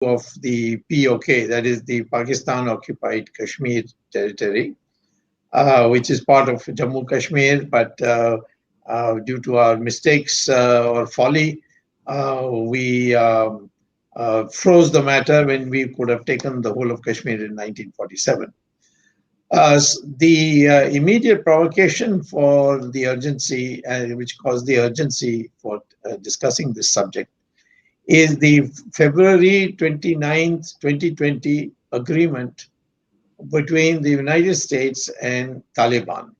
of the POK, that is the Pakistan occupied Kashmir territory, which is part of Jammu Kashmir, but due to our mistakes or folly, we froze the matter when we could have taken the whole of Kashmir in 1947. The immediate provocation for the urgency, which caused the urgency for discussing this subject, is the February 29th, 2020 agreement between the United States and Taliban.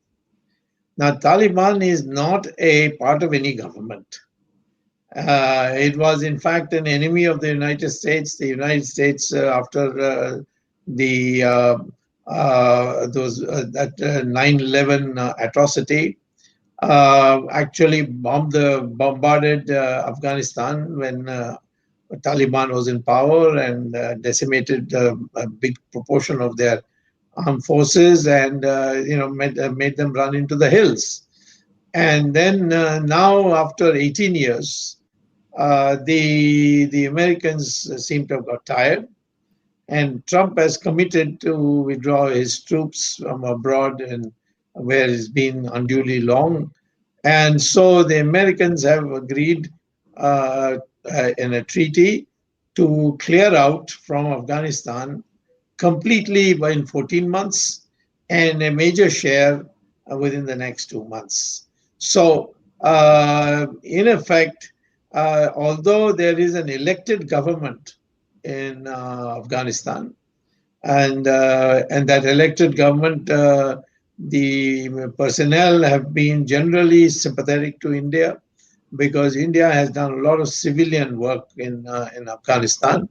Now, Taliban is not a part of any government. It was, in fact, an enemy of the United States. The United States, after that 9/11 atrocity, actually bombarded Afghanistan when Taliban was in power and decimated a big proportion of their armed forces and made them run into the hills. And then now, after 18 years, the Americans seem to have got tired, and Trump has committed to withdraw his troops from abroad and where it's been unduly long. And so the Americans have agreed in a treaty to clear out from Afghanistan completely in 14 months and a major share within the next 2 months. So in effect, although there is an elected government in Afghanistan, and that elected government, the personnel have been generally sympathetic to India, because India has done a lot of civilian work in Afghanistan.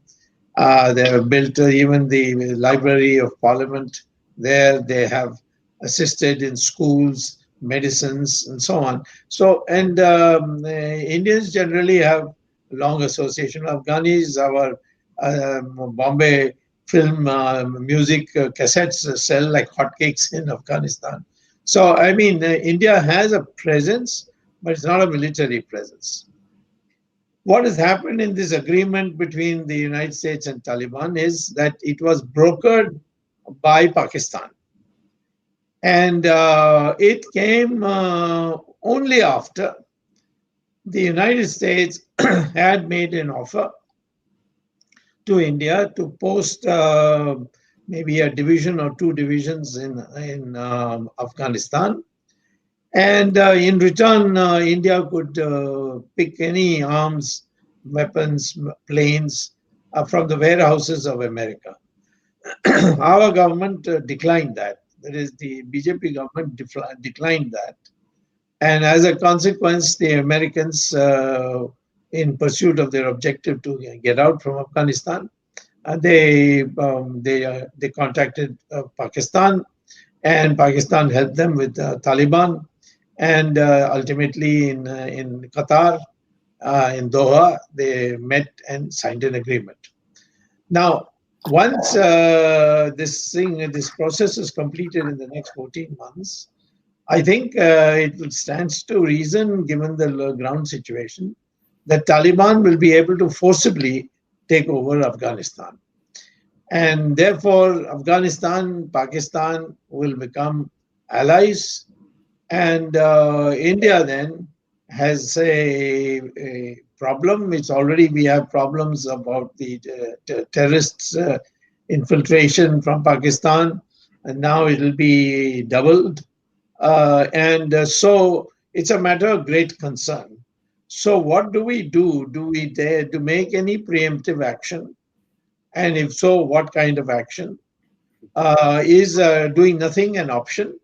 They have built even the Library of Parliament there. They have assisted in schools, medicines, and so on. So, and Indians generally have long association. Afghanis, our Bombay film music cassettes sell like hotcakes in Afghanistan. So, I mean, India has a presence, but it's not a military presence. What has happened in this agreement between the United States and Taliban is that it was brokered by Pakistan. And it came only after the United States had made an offer to India to post maybe a division or two divisions in Afghanistan. And in return, India could pick any arms, weapons, planes from the warehouses of America. Our government declined that. That is, the BJP government declined that. And as a consequence, the Americans, in pursuit of their objective to get out from Afghanistan, they contacted Pakistan, and Pakistan helped them with Taliban. And ultimately in Qatar, in Doha, they met and signed an agreement. Now, once this process is completed in the next 14 months, I think it stands to reason, given the ground situation, that Taliban will be able to forcibly take over Afghanistan. And therefore, Afghanistan, Pakistan will become allies. And India then has a problem. It's already, we have problems about the terrorists infiltration from Pakistan, and now it will be doubled. So it's a matter of great concern. So what do we do? Do we dare to make any preemptive action? And if so, what kind of action? Is doing nothing an option?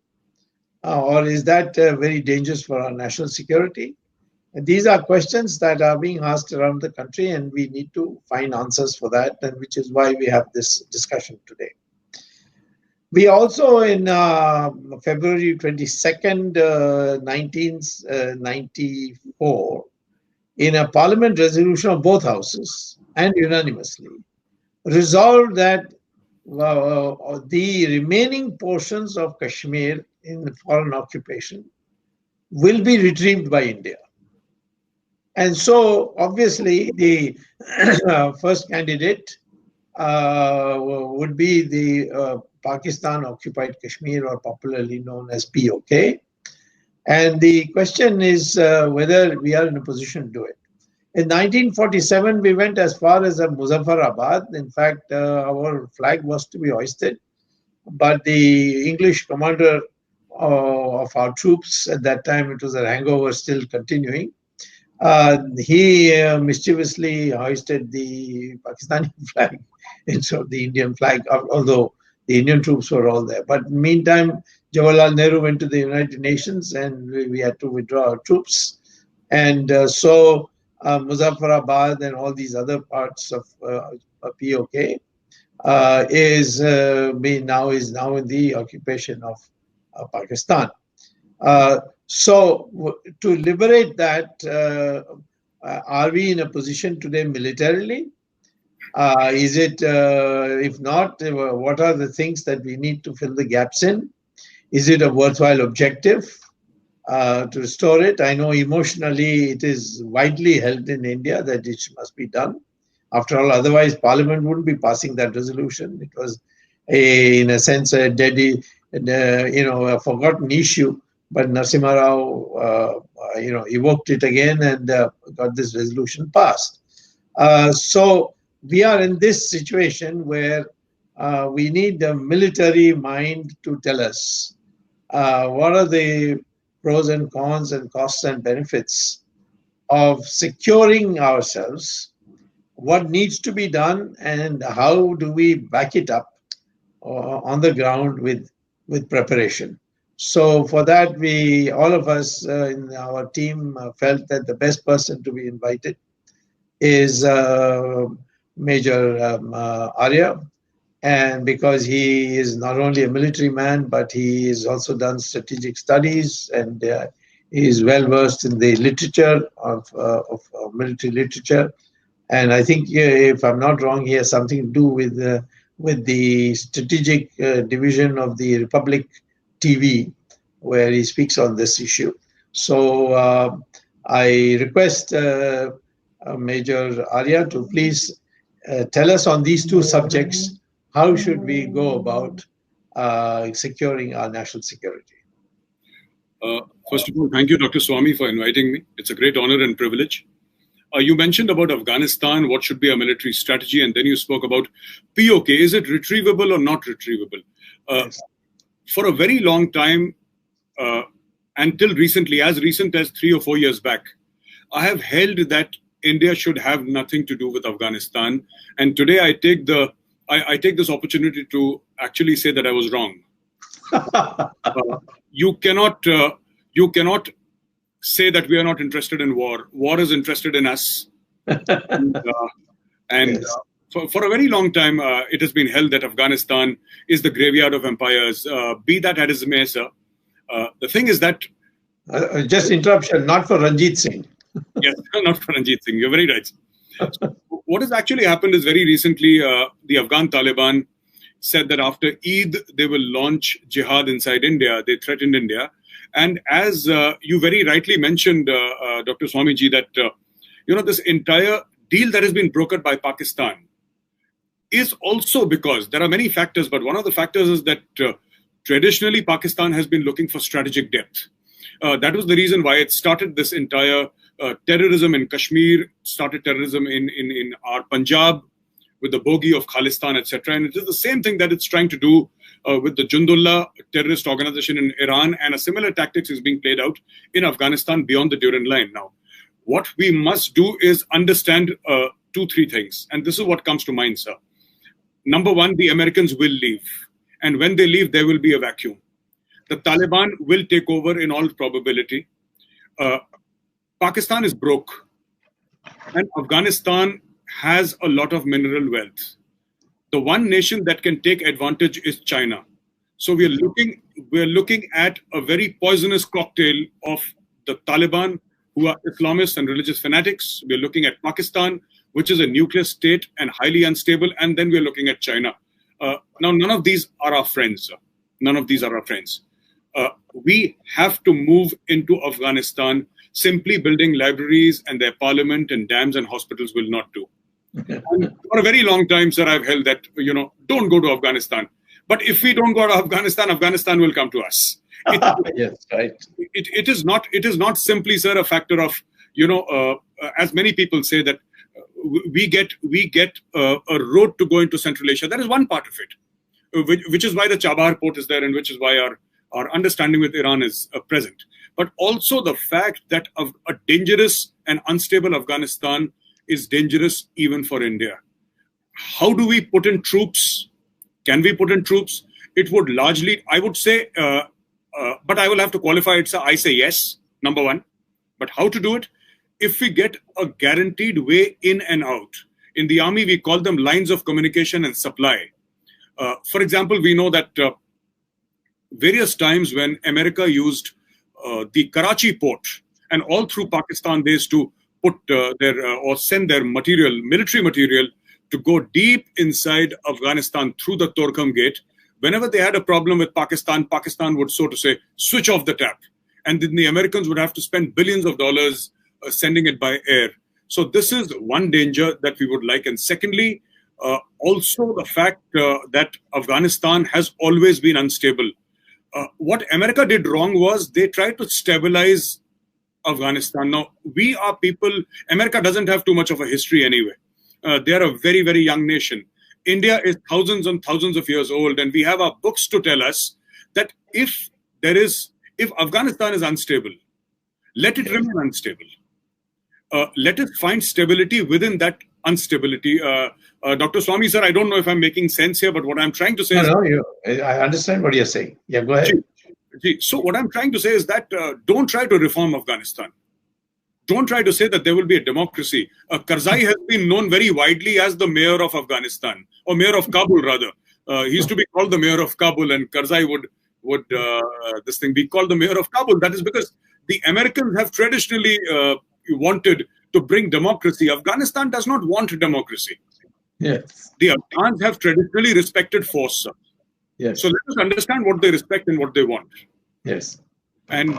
Or is that very dangerous for our national security? And these are questions that are being asked around the country, and we need to find answers for that, and which is why we have this discussion today. We also, in February 22nd, 1994, in a parliament resolution of both houses, and unanimously, resolved that the remaining portions of Kashmir in foreign occupation will be retrieved by India. And so, obviously, the first candidate would be the Pakistan occupied Kashmir, or popularly known as POK. And the question is whether we are in a position to do it. In 1947, we went as far as Muzaffarabad. In fact, our flag was to be hoisted, but the English commander of our troops at that time, it was a hangover still continuing, he mischievously hoisted the Pakistani flag instead of the Indian flag, although the Indian troops were all there. But meantime, Jawaharlal Nehru went to the United Nations and we had to withdraw our troops. And so Muzaffarabad and all these other parts of POK is now in the occupation of Pakistan. So to liberate that, are we in a position today militarily? Is it, if not, what are the things that we need to fill the gaps in? Is it a worthwhile objective to restore it? I know emotionally it is widely held in India that it must be done. After all, otherwise Parliament wouldn't be passing that resolution. It was, in a sense, a a forgotten issue. But Narasimha Rao, evoked it again and got this resolution passed. So we are in this situation where we need a military mind to tell us what are the pros and cons and costs and benefits of securing ourselves, what needs to be done, and how do we back it up on the ground with preparation. So for that, all of us in our team felt that the best person to be invited is Major Arya, and because he is not only a military man, but he has also done strategic studies, and he is well versed in the literature of military literature. And I think, if I'm not wrong, he has something to do with the strategic division of the Republic TV, where he speaks on this issue. So I request Major Arya to please tell us on these two subjects, how should we go about securing our national security? First of all, thank you, Dr. Swamy, for inviting me. It's a great honor and privilege. You mentioned about Afghanistan, what should be a military strategy, and then you spoke about POK. Is it retrievable or not retrievable? Yes. For a very long time, until recently, as recent as 3 or 4 years back, I have held that India should have nothing to do with Afghanistan. And today I take this opportunity to actually say that I was wrong. You cannot say that we are not interested in war. War is interested in us. Yes. For a very long time, it has been held that Afghanistan is the graveyard of empires. Be that as it may, sir. The thing is that... just interruption, not for Ranjit Singh. Yes, not for Ranjit Singh. You're very right. So what has actually happened is, very recently, the Afghan Taliban said that after Eid, they will launch jihad inside India. They threatened India. And as you very rightly mentioned, Dr. Swamiji, that this entire deal that has been brokered by Pakistan is also because there are many factors, but one of the factors is that traditionally Pakistan has been looking for strategic depth. That was the reason why it started this entire terrorism in Kashmir, started terrorism in our Punjab with the bogey of Khalistan, etc. And it is the same thing that it's trying to do with the Jundullah terrorist organization in Iran, and a similar tactics is being played out in Afghanistan beyond the Durand line. Now, what we must do is understand 2-3 things, and this is what comes to mind, sir. Number one, the Americans will leave, and when they leave, there will be a vacuum. The Taliban will take over in all probability. Pakistan is broke, and Afghanistan has a lot of mineral wealth. The one nation that can take advantage is China. So we're looking at a very poisonous cocktail of the Taliban, who are Islamists and religious fanatics. We're looking at Pakistan, which is a nuclear state and highly unstable. And then we're looking at China. Now, none of these are our friends. None of these are our friends. We have to move into Afghanistan. Simply building libraries and their parliament and dams and hospitals will not do. And for a very long time, sir, I've held that, don't go to Afghanistan. But if we don't go to Afghanistan, Afghanistan will come to us. Yes, right. It is not simply, sir, a factor of, as many people say that we get a road to go into Central Asia. That is one part of it, which is why the Chabahar port is there, and which is why our understanding with Iran is present. But also the fact that a dangerous and unstable Afghanistan is dangerous even for India. How do we put in troops? Can we put in troops? It would largely, I would say, but I will have to qualify it. So I say yes, number one. But how to do it? If we get a guaranteed way in and out. In the army, we call them lines of communication and supply. For example, we know that various times when America used the Karachi port and all through Pakistan, they used to put or send their military material to go deep inside Afghanistan through the Torkham Gate. Whenever they had a problem with Pakistan, Pakistan would, so to say, switch off the tap. And then the Americans would have to spend billions of dollars sending it by air. So this is one danger that we would like. And secondly, also the fact that Afghanistan has always been unstable. What America did wrong was they tried to stabilize Afghanistan. Now, we are people, America doesn't have too much of a history anyway. They are a very, very young nation. India is thousands and thousands of years old, and we have our books to tell us that if Afghanistan is unstable, let it remain unstable. Let us find stability within that instability. Dr. Swamy, sir, I don't know if I'm making sense here, but what I'm trying to say I understand what you're saying. Yeah, go ahead. So what I'm trying to say is that don't try to reform Afghanistan. Don't try to say that there will be a democracy. Karzai has been known very widely as the mayor of Afghanistan, or mayor of Kabul, rather. He used to be called the mayor of Kabul, and Karzai would be called the mayor of Kabul. That is because the Americans have traditionally wanted to bring democracy. Afghanistan does not want democracy. Yes. The Afghans have traditionally respected force, sir. Yes. So let us understand what they respect and what they want. Yes. And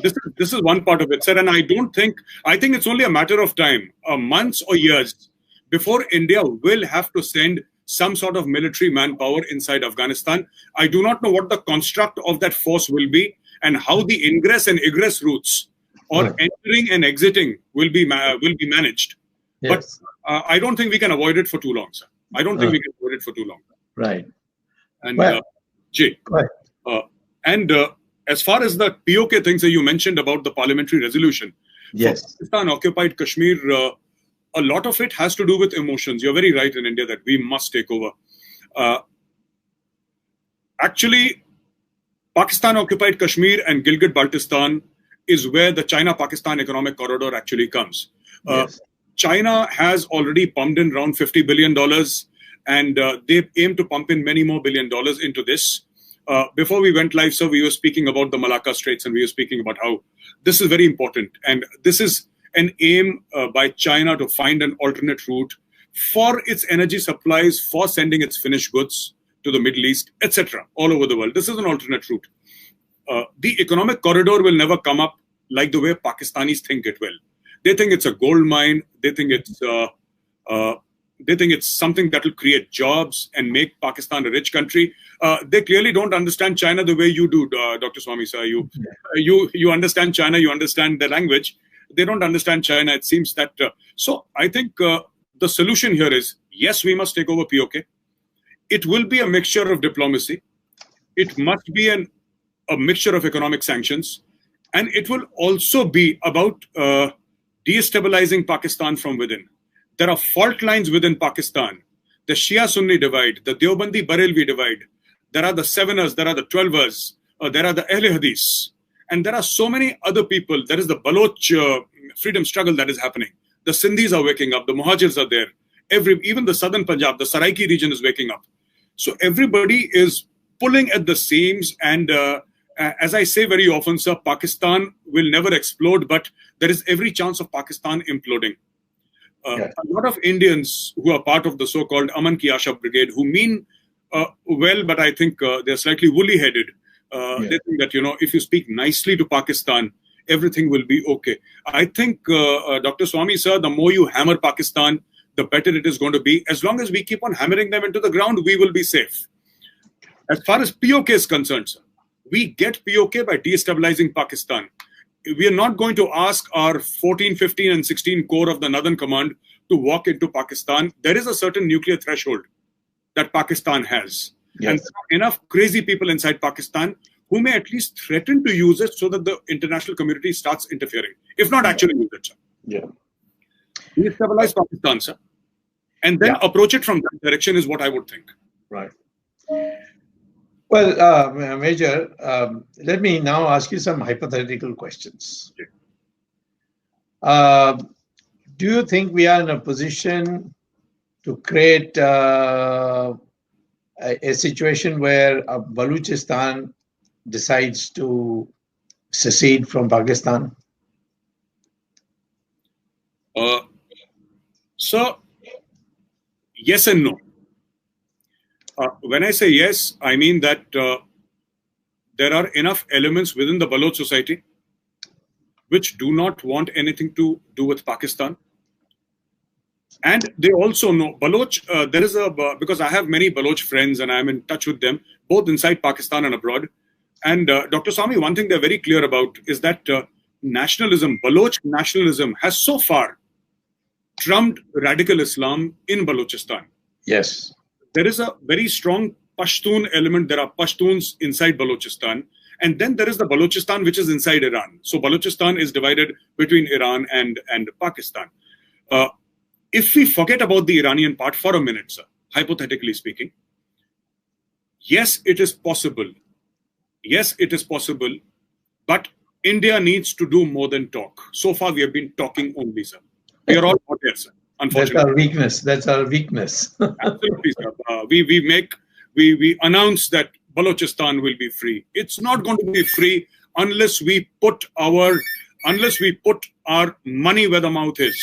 this is one part of it, sir. And I think it's only a matter of time, months or years, before India will have to send some sort of military manpower inside Afghanistan. I do not know what the construct of that force will be and how the ingress and egress routes or entering and exiting will be managed. Yes. But I don't think we can avoid it for too long, sir. I don't think we can avoid it for too long. Right. And Jay, as far as the POK things that you mentioned about the parliamentary resolution, yes, for Pakistan occupied Kashmir, a lot of it has to do with emotions. You're very right in India that we must take over. Actually, Pakistan occupied Kashmir and Gilgit-Baltistan is where the China-Pakistan economic corridor actually comes. Yes. China has already pumped in around $50 billion, and they aim to pump in many more $1 billion into this. Before we went live, sir, we were speaking about the Malacca Straits, and we were speaking about how this is very important. And this is an aim by China to find an alternate route for its energy supplies, for sending its finished goods to the Middle East, etc., all over the world. This is an alternate route. The economic corridor will never come up like the way Pakistanis think it will. They think it's a gold mine. They think it's something that will create jobs and make Pakistan a rich country. They clearly don't understand China the way you do, Dr. Swamy, sir. You understand China. You understand the language. They don't understand China. It seems that. So I think the solution here is, yes, we must take over POK. It will be a mixture of diplomacy. It must be a mixture of economic sanctions. And it will also be about destabilizing Pakistan from within. There are fault lines within Pakistan. The Shia-Sunni divide, the Deobandi-Barelvi divide. There are the Seveners, there are the Twelvers, there are the Ahle Hadith. And there are so many other people. There is the Baloch freedom struggle that is happening. The Sindhis are waking up. The Muhajirs are there. Even the southern Punjab, the Saraiki region is waking up. So everybody is pulling at the seams. And as I say very often, sir, Pakistan will never explode, but there is every chance of Pakistan imploding. A lot of Indians who are part of the so-called Aman Ki Asha Brigade, who mean well, but I think they're slightly woolly-headed. They think that, if you speak nicely to Pakistan, everything will be okay. I think, Dr. Swamy, sir, the more you hammer Pakistan, the better it is going to be. As long as we keep on hammering them into the ground, we will be safe. As far as POK is concerned, sir, we get POK by destabilizing Pakistan. We are not going to ask our 14, 15, and 16 Corps of the Northern Command to walk into Pakistan. There is a certain nuclear threshold that Pakistan has. Yes. And there are enough crazy people inside Pakistan who may at least threaten to use it so that the international community starts interfering, if not actually use it, sir. Yeah. Destabilize Pakistan, sir. And then approach it from that direction is what I would think. Right. Well, Major, let me now ask you some hypothetical questions. Do you think we are in a position to create a situation where Balochistan decides to secede from Pakistan? So, yes and no. When I say yes, I mean that there are enough elements within the Baloch society which do not want anything to do with Pakistan. And they also know Baloch, there is because I have many Baloch friends and I'm in touch with them, both inside Pakistan and abroad. And Dr. Swamy, one thing they're very clear about is that nationalism, Baloch nationalism, has so far trumped radical Islam in Balochistan. Yes. There is a very strong Pashtun element. There are Pashtuns inside Balochistan. And then there is the Balochistan which is inside Iran. So Balochistan is divided between Iran and Pakistan. If we forget about the Iranian part for a minute, sir, hypothetically speaking, yes, it is possible. Yes, it is possible. But India needs to do more than talk. So far, we have been talking only, sir. We are all out there, sir. Unfortunately. That's our weakness. That's our weakness. Absolutely, sir. We announce that Balochistan will be free. It's not going to be free unless we put our money where the mouth is.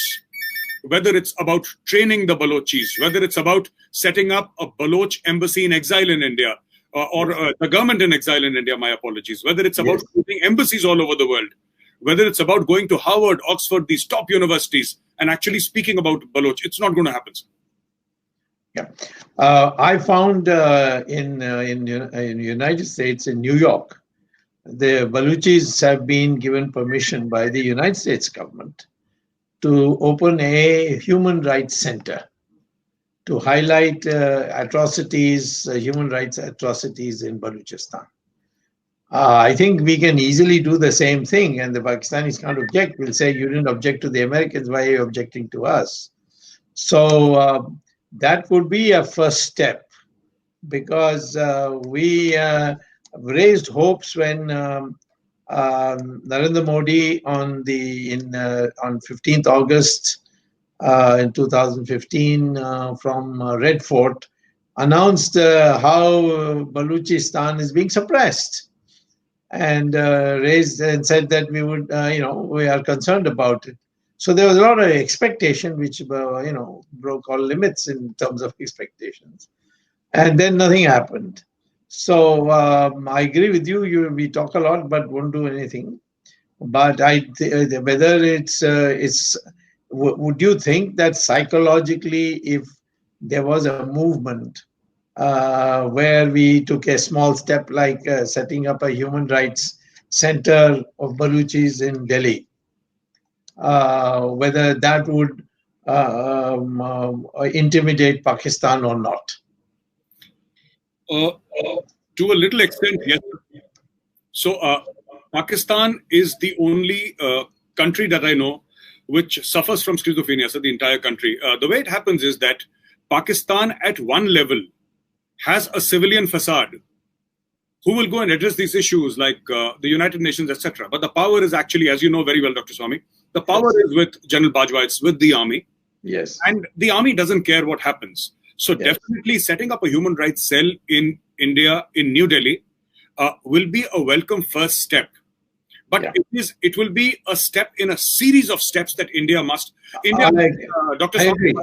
Whether it's about training the Balochis, whether it's about setting up a Baloch embassy in exile in India, or the government in exile in India, my apologies. Whether it's about putting embassies all over the world, whether it's about going to Harvard, Oxford, these top universities, and actually speaking about Baloch, it's not going to happen. Yeah, I found in the United States, in New York, the Balochis have been given permission by the United States government to open a human rights center to highlight atrocities, human rights atrocities in Balochistan. I think we can easily do the same thing, and the Pakistanis can't object. We'll say, you didn't object to the Americans, why are you objecting to us? So that would be a first step, because we raised hopes when Narendra Modi on 15th August in 2015 from Red Fort announced how Balochistan is being suppressed, and raised and said that we would, we are concerned about it. So there was a lot of expectation, which broke all limits in terms of expectations, and then nothing happened. So I agree with you. We talk a lot, but won't do anything. But whether it's would you think that psychologically, if there was a movement where we took a small step like setting up a human rights center of Balochis in Delhi, whether that would intimidate Pakistan or not? To a little extent, yes. So Pakistan is the only country that I know which suffers from schizophrenia, so the entire country. The way it happens is that Pakistan at one level has a civilian facade who will go and address these issues like the United Nations, etc. But the power is actually, as you know very well, Dr. Swamy, the power is with General Bajwa, it's with the army. Yes. And the army doesn't care what happens. So definitely setting up a human rights cell in India, in New Delhi, will be a welcome first step. But it will be a step in a series of steps that India must. Dr. Swamy,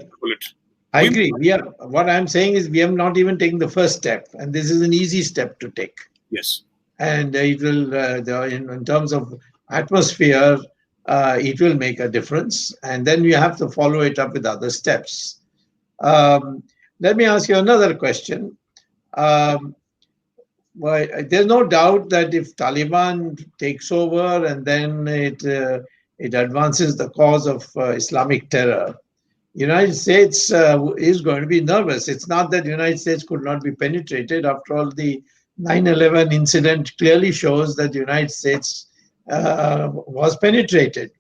I agree. What I'm saying is we have not even taken the first step, and this is an easy step to take. Yes. And it will, in terms of atmosphere, it will make a difference. And then you have to follow it up with other steps. Um, Let me ask you another question. Um, well, there's no doubt that if Taliban takes over and then it advances the cause of Islamic terror, United States is going to be nervous. It's not that the United States could not be penetrated. After all, the 9/11 incident clearly shows that the United States was penetrated.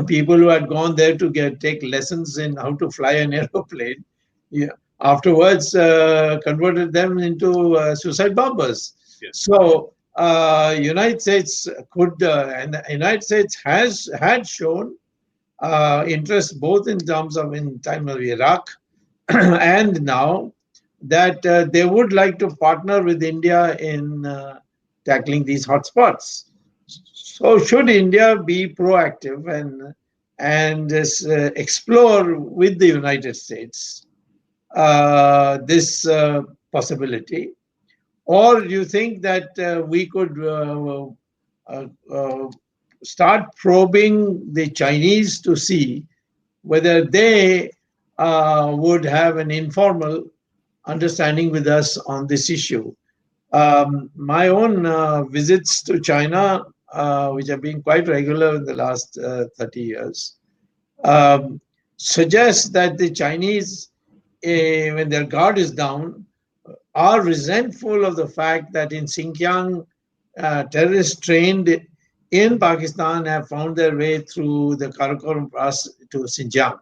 People who had gone there to take lessons in how to fly an aeroplane, yeah, afterwards converted them into suicide bombers. Yes. So United States could, and the United States had shown interest both in terms of in time of Iraq and now that they would like to partner with India in tackling these hotspots. So should India be proactive and explore with the United States this possibility, or do you think that we could start probing the Chinese to see whether they would have an informal understanding with us on this issue? My own visits to China, which have been quite regular in the last 30 years, suggest that the Chinese, when their guard is down, are resentful of the fact that in Xinjiang, terrorists trained in Pakistan have found their way through the Karakoram Pass to Xinjiang.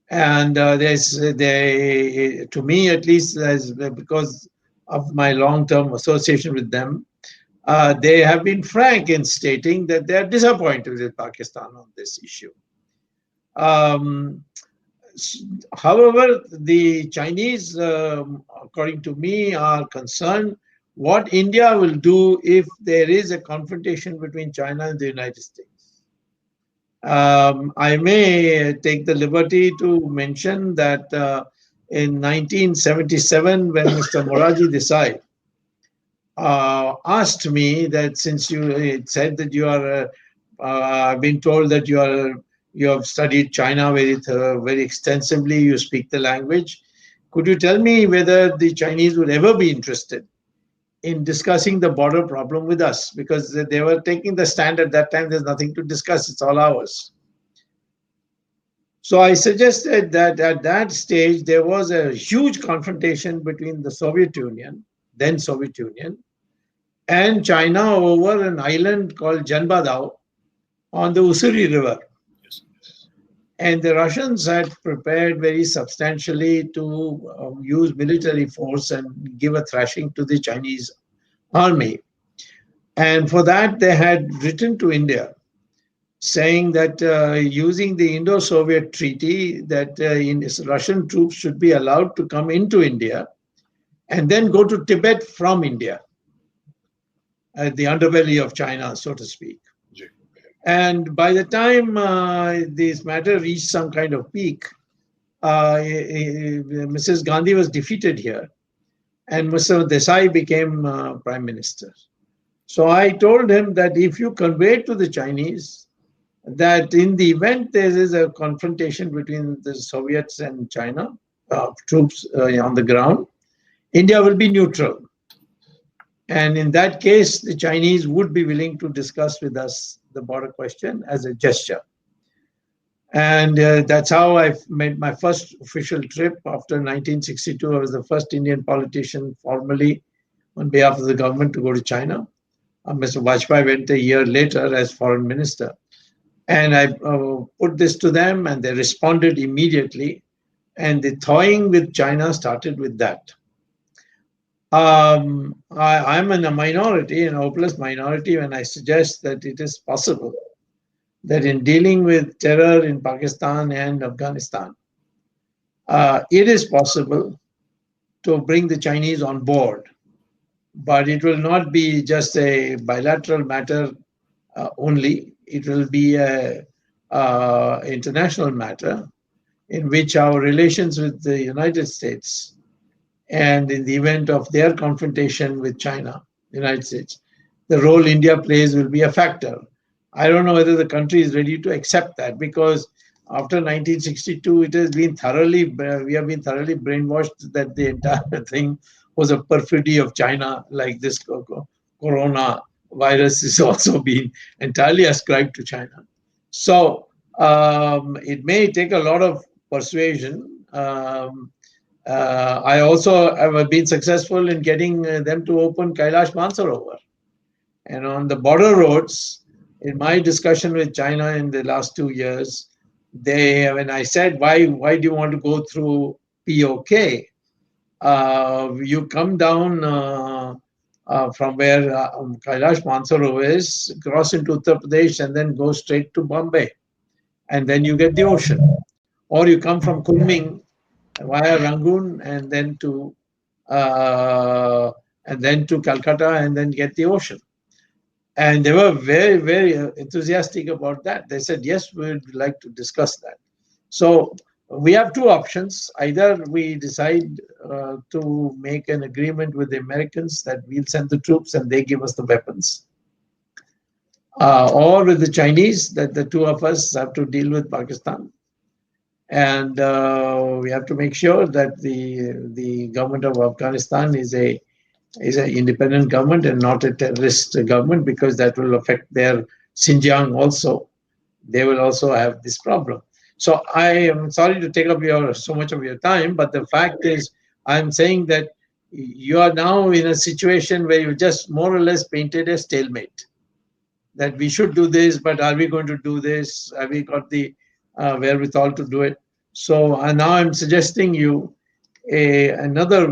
And to me at least, because of my long-term association with them, they have been frank in stating that they are disappointed with Pakistan on this issue. However, the Chinese, according to me, are concerned what India will do if there is a confrontation between China and the United States. I may take the liberty to mention that in 1977, when Mr. Morarji Desai asked me that since it said that you are, I've been told that you have studied China very extensively, you speak the language. Could you tell me whether the Chinese would ever be interested in discussing the border problem with us? Because they were taking the stand at that time, there's nothing to discuss, it's all ours. So I suggested that at that stage, there was a huge confrontation between the Soviet Union, then Soviet Union, and China over an island called Janbadao on the Ussuri River. And the Russians had prepared very substantially to use military force and give a thrashing to the Chinese army. And for that, they had written to India saying that using the Indo-Soviet treaty, that Russian troops should be allowed to come into India and then go to Tibet from India, the underbelly of China, so to speak. And by the time this matter reached some kind of peak, Mrs. Gandhi was defeated here, and Mr. Desai became Prime Minister. So I told him that if you convey to the Chinese that in the event there is a confrontation between the Soviets and China, troops on the ground, India will be neutral. And in that case, the Chinese would be willing to discuss with us the border question as a gesture. And that's how I made my first official trip after 1962. I was the first Indian politician formally on behalf of the government to go to China. Mr. Vajpayee went a year later as foreign minister. And I put this to them and they responded immediately. And the thawing with China started with that. I'm in a minority, an hopeless minority, when I suggest that it is possible that in dealing with terror in Pakistan and Afghanistan, it is possible to bring the Chinese on board. But it will not be just a bilateral matter only. It will be an international matter in which our relations with the United States, and in the event of their confrontation with China, the United States, the role India plays will be a factor. I don't know whether the country is ready to accept that, because After 1962, it has been thoroughly, we have been thoroughly brainwashed that the entire thing was a perfidy of China, like this corona virus is also being entirely ascribed to China. So it may take a lot of persuasion. I also have been successful in getting them to open Kailash Mansarovar. And on the border roads, in my discussion with China in the last 2 years, when I said, why do you want to go through POK? You come down from where Kailash Mansarovar is, cross into Uttar Pradesh, and then go straight to Bombay. And then you get the ocean. Or you come from Kunming via Rangoon and then to Calcutta and then get the ocean. And they were very, very enthusiastic about that. They said, yes, we would like to discuss that. So we have two options. Either we decide to make an agreement with the Americans that we'll send the troops and they give us the weapons. Or with the Chinese, that the two of us have to deal with Pakistan. And we have to make sure that the government of Afghanistan is an independent government and not a terrorist government, because that will affect their Xinjiang also. They will also have this problem. So I am sorry to take up so much of your time, but the fact is, I'm saying that you are now in a situation where you just more or less painted a stalemate. That we should do this, but are we going to do this? Have we got the wherewithal to do it? So now I'm suggesting you another way